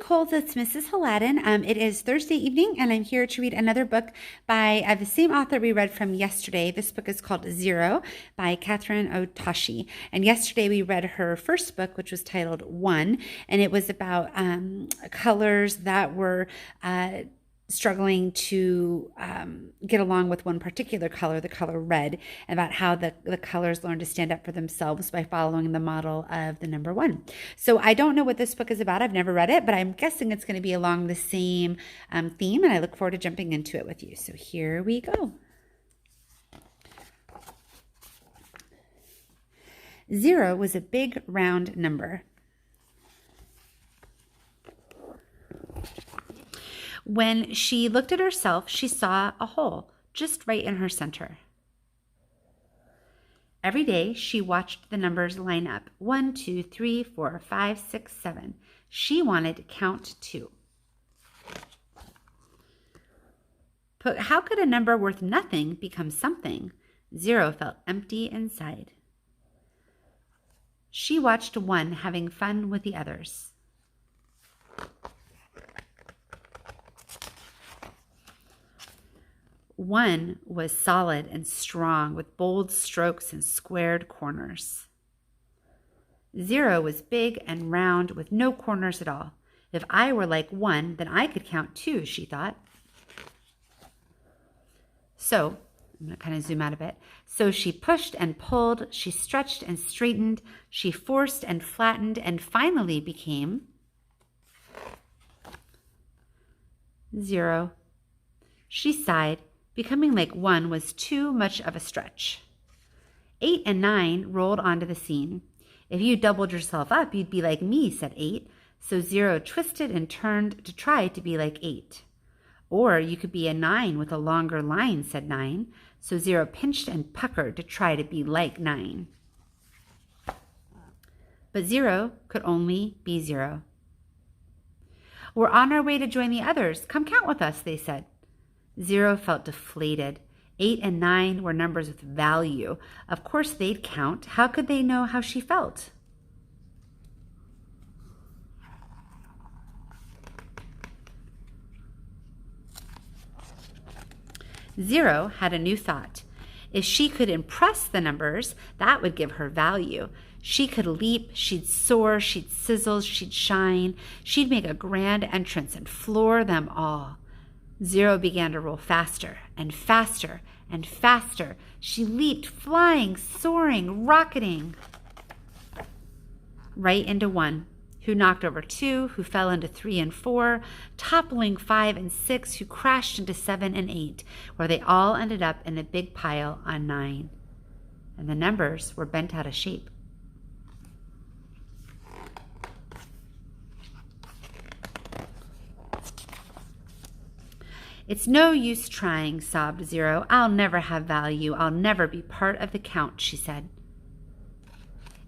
Nicole. It's Mrs. Hladun. It is Thursday evening, and I'm here to read another book by the same author we read from yesterday. This book is called Zero by Kathryn Otoshi. And yesterday we read her first book, which was titled One, and it was about colors that were struggling to get along with one particular color, the color red, and about how the colors learn to stand up for themselves by following the model of the number one. So I don't know what this book is about. I've never read it, but I'm guessing it's going to be along the same theme, and I look forward to jumping into it with you. So here we go. Zero was a big round number. When she looked at herself, she saw a hole just right in her center. Every day, she watched the numbers line up. 1, 2, 3, 4, 5, 6, 7. She wanted to count 2. But how could a number worth nothing become something? Zero felt empty inside. She watched 1 having fun with the others. One was solid and strong with bold strokes and squared corners. 0 was big and round with no corners at all. If I were like 1, then I could count 2, she thought. So, I'm going to kind of zoom out a bit. So she pushed and pulled, she stretched and straightened, she forced and flattened, and finally became 0. She sighed. Becoming like 1 was too much of a stretch. 8 and 9 rolled onto the scene. If you doubled yourself up, you'd be like me, said 8. So 0 twisted and turned to try to be like 8. Or you could be a 9 with a longer line, said 9. So 0 pinched and puckered to try to be like 9. But 0 could only be 0. We're on our way to join the others. Come count with us, they said. 0 felt deflated. 8 and 9 were numbers with value. Of course they'd count. How could they know how she felt? Zero had a new thought. If she could impress the numbers, that would give her value. She could leap, she'd soar, she'd sizzle, she'd shine. She'd make a grand entrance and floor them all. 0 began to roll faster and faster and faster. She leaped, flying, soaring, rocketing right into 1, who knocked over 2, who fell into 3 and 4, toppling 5 and 6, who crashed into 7 and 8, where they all ended up in a big pile on 9. And the numbers were bent out of shape. It's no use trying, sobbed 0. I'll never have value. I'll never be part of the count, she said.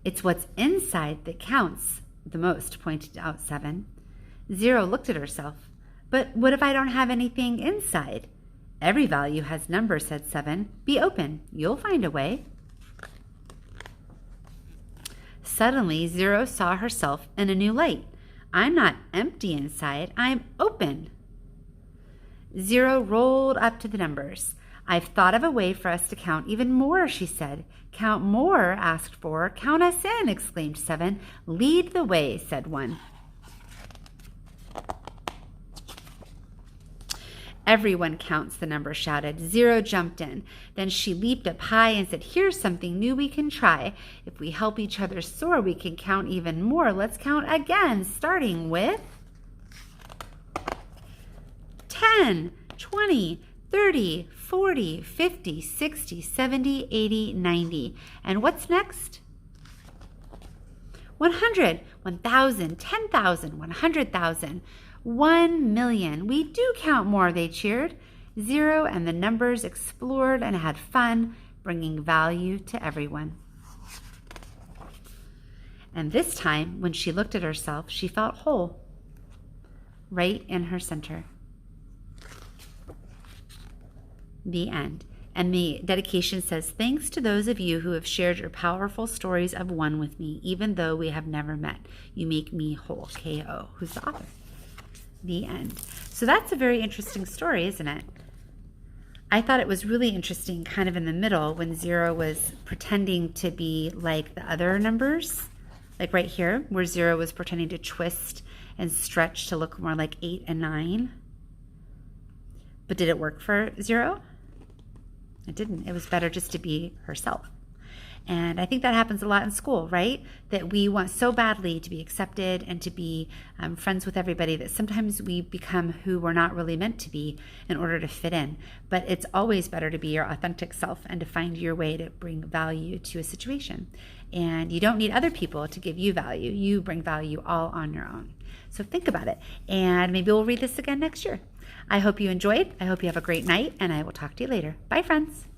It's what's inside that counts the most, pointed out 7. 0 looked at herself. But what if I don't have anything inside? Every value has numbers, said 7. Be open. You'll find a way. Suddenly, 0 saw herself in a new light. I'm not empty inside. I'm open. 0 rolled up to the numbers. I've thought of a way for us to count even more, she said. Count more, asked 4. Count us in, exclaimed 7. Lead the way, said 1. Everyone counts, the number shouted. 0 jumped in. Then she leaped up high and said, here's something new we can try. If we help each other soar, we can count even more. Let's count again, starting with 10, 20, 30, 40, 50, 60, 70, 80, 90. And what's next? 100, 1,000, 10,000, 100,000, 1,000,000. We do count more, they cheered. 0 and the numbers explored and had fun, bringing value to everyone. And this time, when she looked at herself, she felt whole, right in her center. The end. And the dedication says, thanks to those of you who have shared your powerful stories of one with me, even though we have never met. You make me whole. K.O. Who's the author? The end. So that's a very interesting story, isn't it? I thought it was really interesting kind of in the middle when 0 was pretending to be like the other numbers, like right here where 0 was pretending to twist and stretch to look more like 8 and 9. But did it work for 0? It didn't. It was better just to be herself. And I think that happens a lot in school, right? That we want so badly to be accepted and to be friends with everybody that sometimes we become who we're not really meant to be in order to fit in. But it's always better to be your authentic self and to find your way to bring value to a situation. And you don't need other people to give you value. You bring value all on your own. So think about it. And maybe we'll read this again next year. I hope you enjoyed. I hope you have a great night, and I will talk to you later. Bye, friends.